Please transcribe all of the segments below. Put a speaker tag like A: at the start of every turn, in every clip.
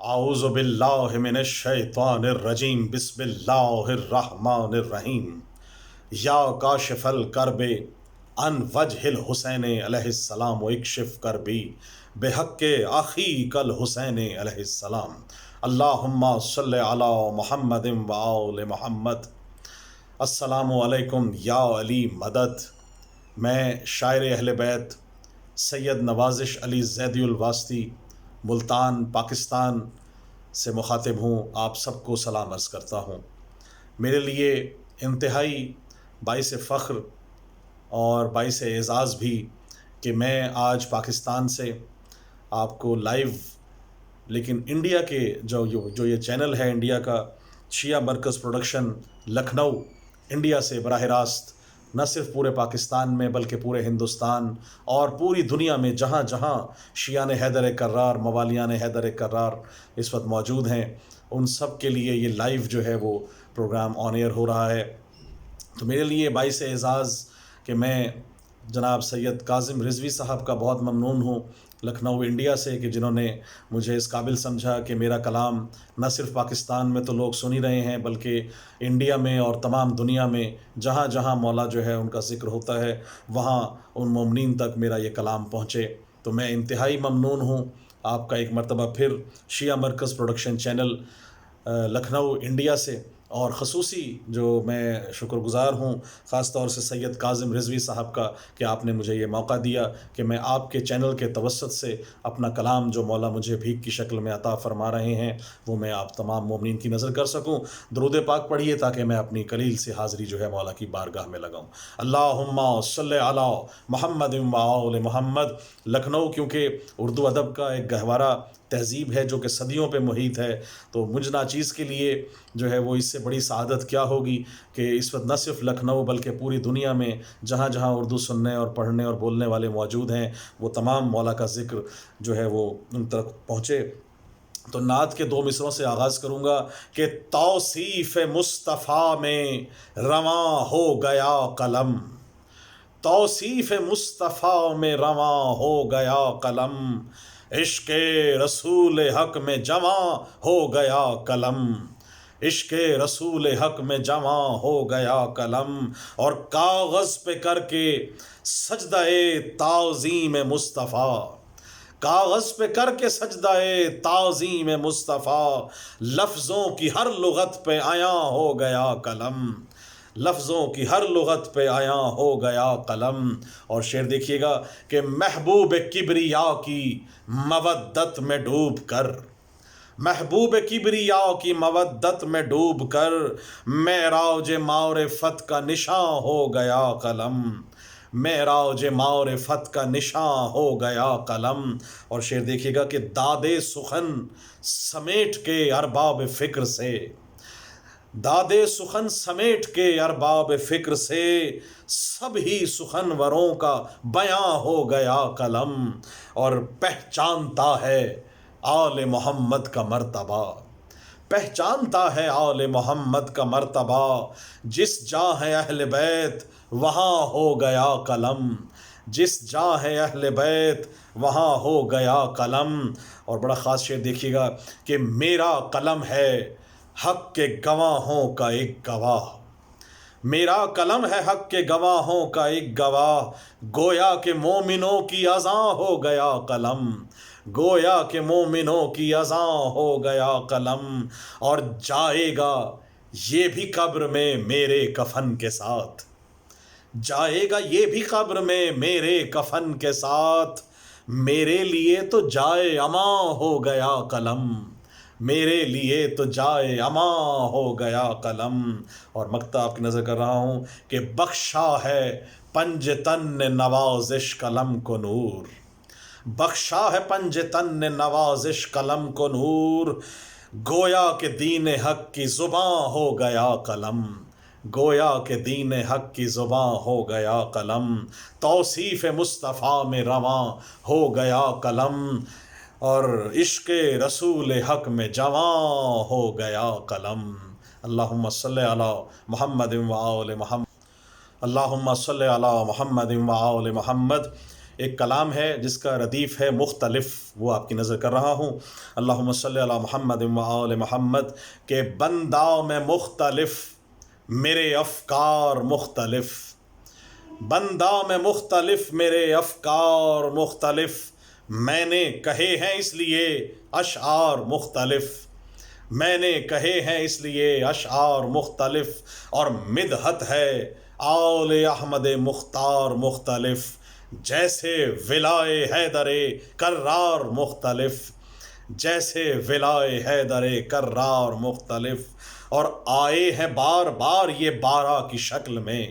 A: اعوذ باللہ من الشیطان الرجیم بسم اللہ الرحمن الرحیم یا کاشف الکرب عن وجہ الحسین علیہ السلام و اکشف کربی بحق اخیک الحسین علیہ السلام اللہم صلی علی محمد و آل محمد۔ السلام علیکم یا علی مدد۔ میں شاعر اہل بیت سید نوازش علی زیدی الواسطی ملتان پاکستان سے مخاطب ہوں، آپ سب کو سلام عرض کرتا ہوں۔ میرے لیے انتہائی باعث فخر اور باعث اعزاز بھی کہ میں آج پاکستان سے آپ کو لائیو، لیکن انڈیا کے جو یہ چینل ہے انڈیا کا شیعہ مرکز پروڈکشن لکھنؤ، انڈیا سے براہ راست نہ صرف پورے پاکستان میں بلکہ پورے ہندوستان اور پوری دنیا میں جہاں جہاں شیعان حیدر کرار، موالیان حیدر کرار اس وقت موجود ہیں، ان سب کے لیے یہ لائیو جو ہے وہ پروگرام آن ایئر ہو رہا ہے۔ تو میرے لیے باعث اعزاز کہ میں جناب سید کاظم رضوی صاحب کا بہت ممنون ہوں لکھنؤ انڈیا سے، کہ جنہوں نے مجھے اس قابل سمجھا کہ میرا کلام نہ صرف پاکستان میں تو لوگ سن ہی رہے ہیں بلکہ انڈیا میں اور تمام دنیا میں جہاں جہاں مولا جو ہے ان کا ذکر ہوتا ہے وہاں ان مومنین تک میرا یہ کلام پہنچے۔ تو میں انتہائی ممنون ہوں آپ کا ایک مرتبہ پھر شیعہ مرکز پروڈکشن چینل لکھنؤ انڈیا سے، اور خصوصی جو میں شکر گزار ہوں خاص طور سے سید کاظم رضوی صاحب کا کہ آپ نے مجھے یہ موقع دیا کہ میں آپ کے چینل کے توسط سے اپنا کلام جو مولا مجھے بھیک کی شکل میں عطا فرما رہے ہیں وہ میں آپ تمام مومنین کی نظر کر سکوں۔ درود پاک پڑھیے تاکہ میں اپنی قلیل سے حاضری جو ہے مولا کی بارگاہ میں لگاؤں۔ اللہم صلی علی محمد و آل محمد۔ لکھنؤ کیونکہ اردو ادب کا ایک گہوارہ تہذیب ہے جو کہ صدیوں پہ محیط ہے، تو مجھ ناچیز کے لیے جو ہے وہ اس سے بڑی سعادت کیا ہوگی کہ اس وقت نہ صرف لکھنؤ بلکہ پوری دنیا میں جہاں جہاں اردو سننے اور پڑھنے اور بولنے والے موجود ہیں وہ تمام مولا کا ذکر جو ہے وہ ان تک پہنچے۔ تو نعت کے 2 مصروں سے آغاز کروں گا کہ توصیف مصطفیٰ میں رواں ہو گیا قلم، توصیف مصطفیٰ میں رواں ہو گیا قلم، عشق رسول حق میں جواں ہو گیا قلم، عشق رسول حق میں جواں ہو گیا قلم، اور کاغذ پہ کر کے سجدہ تعظیم مصطفیٰ، کاغذ پہ کر کے سجدہ تعظیم مصطفیٰ، لفظوں کی ہر لغت پہ عیاں ہو گیا قلم، لفظوں کی ہر لغت پہ عیاں ہو گیا قلم۔ اور شعر دیکھیے گا کہ محبوب کبریا کی مودت میں ڈوب کر، محبوب کبریا کی مودت میں ڈوب کر، معراج معرفت کا نشاں ہو گیا قلم، معراج معرفت کا نشاں ہو گیا قلم۔ اور شعر دیکھیے گا کہ داد سخن سمیٹ کے ارباب فکر سے، داد سخن سمیٹ کے ارباب فکر سے، سب ہی سخنوروں کا بیاں ہو گیا قلم، اور پہچانتا ہے آل محمد کا مرتبہ، پہچانتا ہے آل محمد کا مرتبہ، جس جاں ہے اہل بیت وہاں ہو گیا قلم، جس جاں ہے اہل بیت وہاں ہو گیا قلم۔ اور بڑا خاص شعر دیکھیے گا کہ میرا قلم ہے حق کے گواہوں کا ایک گواہ، میرا قلم ہے حق کے گواہوں کا ایک گواہ، گویا کہ مومنوں کی اذاں ہو گیا قلم، گویا کہ مومنوں کی اذاں ہو گیا قلم، اور جائے گا یہ بھی قبر میں میرے کفن کے ساتھ، جائے گا یہ بھی قبر میں میرے کفن کے ساتھ، میرے لیے تو جائے اماں ہو گیا قلم، میرے لیے تو جائے اماں ہو گیا قلم۔ اور مقطع آپ کی نظر کر رہا ہوں کہ بخشا ہے پنج تن نوازش قلم کو نور، بخشا ہے پنج تن نوازش قلم کو نور، گویا کہ دین حق کی زباں ہو گیا قلم، گویا کہ دین حق کی زباں ہو گیا قلم، توصیف مصطفیٰ میں رواں ہو گیا قلم، اور عشق رسول حق میں جواں ہو گیا قلم۔ اللہم صلی علی محمد و آل محمد، اللہم صلی علی محمد و آل محمد۔ ایک کلام ہے جس کا ردیف ہے مختلف، وہ آپ کی نظر کر رہا ہوں۔ اللہم صلی علی محمد و آل محمد، کہ بندہ میں مختلف میرے افکار مختلف، بندہ میں مختلف میرے افکار مختلف، میں نے کہے ہیں اس لیے اشعار مختلف، میں نے کہے ہیں اس لیے اشعار مختلف، اور مدحت ہے آل احمد مختار مختلف، جیسے ولائے حیدر کرار مختلف، جیسے ولائے حیدر کرار مختلف، اور آئے ہیں بار بار یہ بارہ کی شکل میں،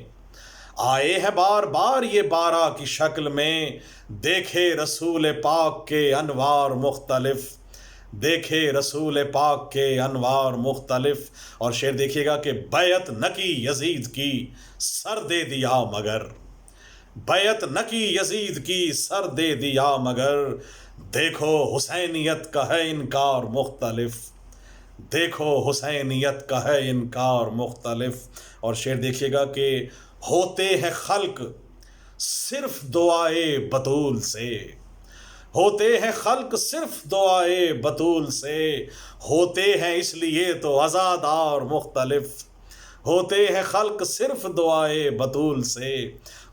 A: آئے ہیں بار بار یہ بارہ کی شکل میں، دیکھے رسول پاک کے انوار مختلف، دیکھے رسول پاک کے انوار مختلف۔ اور شعر دیکھیے گا کہ بیعت نہ کی یزید کی سر دے دیا مگر، بیعت نہ کی یزید کی سر دے دیا مگر، دیکھو حسینیت کا ہے انکار مختلف، دیکھو حسینیت کا ہے انکار مختلف۔ اور شعر دیکھیے گا کہ ہوتے ہیں خلق صرف دعائے بطول سے، ہوتے ہیں خلق صرف دعائے بطول سے، ہوتے ہیں اس لیے تو عزادار مختلف، ہوتے ہیں خلق صرف دعائے بطول سے،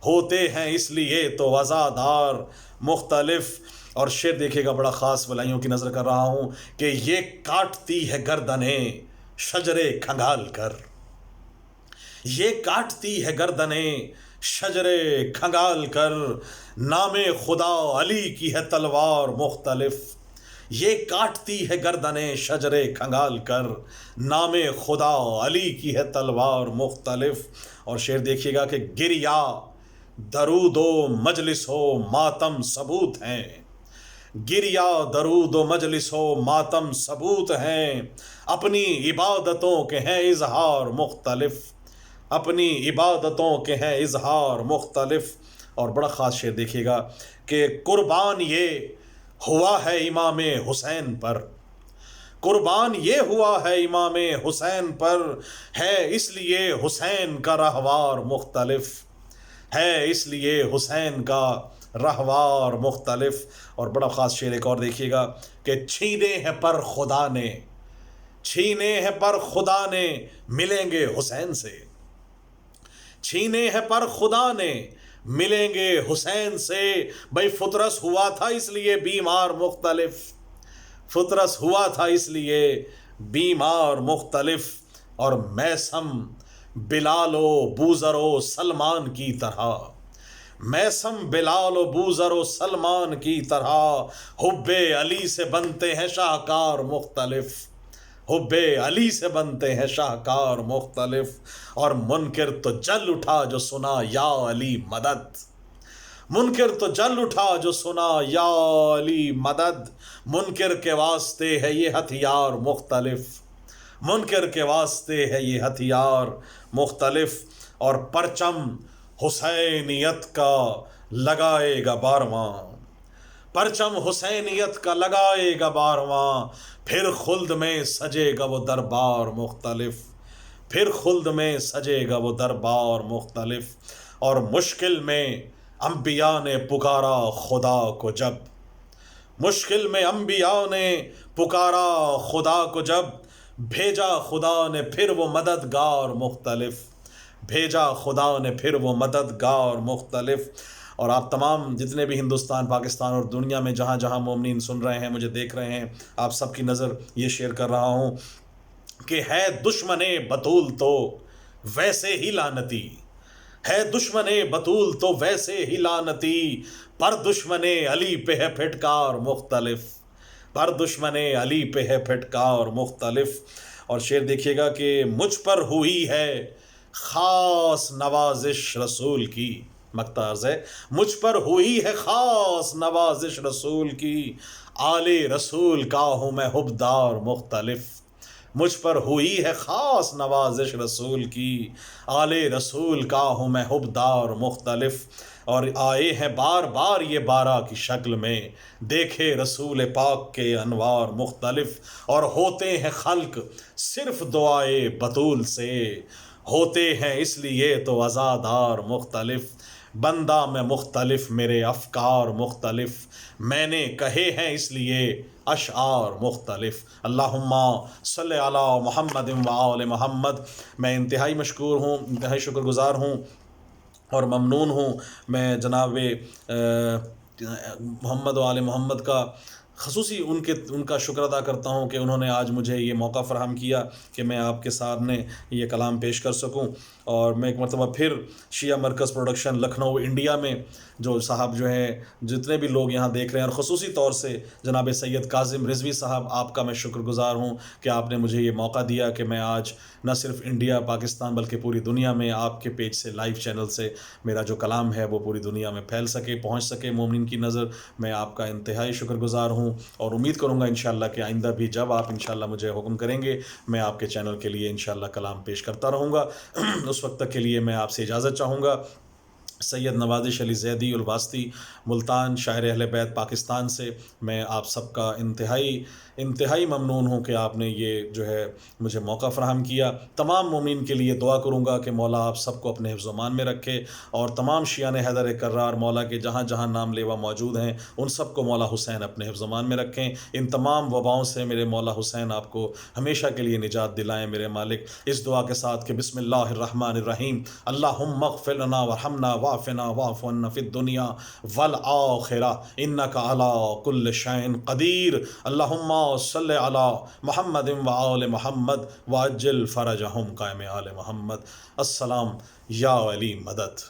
A: ہوتے ہیں اس لیے تو عزادار مختلف۔ اور شعر دیکھے گا بڑا خاص ولائیوں کی نظر کر رہا ہوں کہ یہ کاٹتی ہے گردنیں شجرے کھنگال کر، یہ کاٹتی ہے گردنیں شجرے کھنگال کر، نام خدا علی کی ہے تلوار مختلف، یہ کاٹتی ہے گردنیں شجرے کھنگال کر، نام خدا علی کی ہے تلوار مختلف۔ اور شعر دیکھیے گا کہ گریا درود و مجلس و ماتم ثبوت ہیں، گریا درود و مجلس و ماتم ثبوت ہیں، اپنی عبادتوں کے ہیں اظہار مختلف، اپنی عبادتوں کے ہیں اظہار مختلف۔ اور بڑا خاص شعر دیکھیے گا کہ قربان یہ ہوا ہے امام حسین پر، قربان یہ ہوا ہے امام حسین پر، ہے اس لیے حسین کا رہوار مختلف، ہے اس لیے حسین کا رہوار مختلف۔ اور بڑا خاص شعر ایک اور دیکھیے گا کہ چھینے ہیں پر خدا نے، چھینے ہیں پر خدا نے ملیں گے حسین سے، چھینے ہیں پر خدا نے ملیں گے حسین سے، بھئی فطرس ہوا تھا اس لیے بیمار مختلف، فطرس ہوا تھا اس لیے بیمار مختلف، اور میثم بلال و بوذر و سلمان کی طرح، میثم بلال و بوذر و سلمان کی طرح، حب علی سے بنتے ہیں شاہکار مختلف، حب علی سے بنتے ہیں شاہکار مختلف، اور منکر تو جل اٹھا جو سنا یا علی مدد، منکر تو جل اٹھا جو سنا یا علی مدد، منکر کے واسطے ہے یہ ہتھیار مختلف، منکر کے واسطے ہے یہ ہتھیار مختلف، اور پرچم حسینیت کا لگائے گا بارواں، پرچم حسینیت کا لگائے گا بارواں، پھر خلد میں سجے گا وہ دربار مختلف، پھر خلد میں سجے گا وہ دربار مختلف۔ اور مشکل میں انبیاء نے پکارا خدا کو جب، مشکل میں انبیاء نے پکارا خدا کو جب، بھیجا خدا نے پھر وہ مددگار مختلف، بھیجا خدا نے پھر وہ مددگار مختلف۔ اور آپ تمام جتنے بھی ہندوستان، پاکستان اور دنیا میں جہاں جہاں مومنین سن رہے ہیں، مجھے دیکھ رہے ہیں، آپ سب کی نظر یہ شیئر کر رہا ہوں کہ ہے دشمن بطول تو ویسے ہی لعنتی، ہے دشمن بطول تو ویسے ہی لعنتی، پر دشمن علی پہ ہے پھٹکار مختلف، پر دشمن علی پہ ہے پھٹکار مختلف۔ اور شعر دیکھیے گا کہ مجھ پر ہوئی ہے خاص نوازش رسول کی، مقطع عرض ہے، مجھ پر ہوئی ہے خاص نوازش رسول کی، آل رسول کا ہوں میں حبدار مختلف، مجھ پر ہوئی ہے خاص نوازش رسول کی، آل رسول کا ہوں میں حبدار مختلف۔ اور آئے ہیں بار بار یہ بارہ کی شکل میں، دیکھے رسول پاک کے انوار مختلف، اور ہوتے ہیں خلق صرف دعائے بطول سے، ہوتے ہیں اس لیے تو عزادار مختلف، بندہ میں مختلف، میرے افکار مختلف، میں نے کہے ہیں اس لیے اشعار مختلف۔ اللہم صلی علی محمد و آل محمد۔ میں انتہائی مشکور ہوں، انتہائی شکر گزار ہوں اور ممنون ہوں میں جناب محمد و آل محمد کا، خصوصی ان کا شکر ادا کرتا ہوں کہ انہوں نے آج مجھے یہ موقع فراہم کیا کہ میں آپ کے سامنے یہ کلام پیش کر سکوں۔ اور میں ایک مرتبہ پھر شیعہ مرکز پروڈکشن لکھنؤ انڈیا میں جو صاحب جو ہیں، جتنے بھی لوگ یہاں دیکھ رہے ہیں، اور خصوصی طور سے جناب سید کاظم رضوی صاحب، آپ کا میں شکر گزار ہوں کہ آپ نے مجھے یہ موقع دیا کہ میں آج نہ صرف انڈیا پاکستان بلکہ پوری دنیا میں آپ کے پیج سے، لائیو چینل سے میرا جو کلام ہے وہ پوری دنیا میں پھیل سکے، پہنچ سکے مومنین کی نظر۔ میں آپ کا انتہائی شکر گزار ہوں اور امید کروں گا انشاءاللہ کہ آئندہ بھی جب آپ انشاءاللہ مجھے حکم کریں گے میں آپ کے چینل کے لیے انشاءاللہ کلام پیش کرتا رہوں گا۔ اس وقت تک کے لیے میں آپ سے اجازت چاہوں گا۔ سید نوازش علی زیدی الواسطی، ملتان، شاعر اہل بیت پاکستان سے میں آپ سب کا انتہائی ممنون ہوں کہ آپ نے یہ جو ہے مجھے موقع فراہم کیا۔ تمام مومنین کے لیے دعا کروں گا کہ مولا آپ سب کو اپنے حفظ و امان میں رکھے، اور تمام شیعان حیدر کرار مولا کے جہاں جہاں نام لیوا موجود ہیں ان سب کو مولا حسین اپنے حفظ و امان میں رکھیں۔ ان تمام وباؤں سے میرے مولا حسین آپ کو ہمیشہ کے لیے نجات دلائیں میرے مالک، اس دعا کے ساتھ کہ بسم اللہ الرحمن الرحیم، اللہم اغفر لنا ورحمنا وعفنا واعف عنا فی الدنیا والآخرہ انک علی کل شیء قدیر، اللہم صلی علی محمد و آل محمد وعجل فرجہم، قائم آل محمد۔ السلام یا ولی مدد۔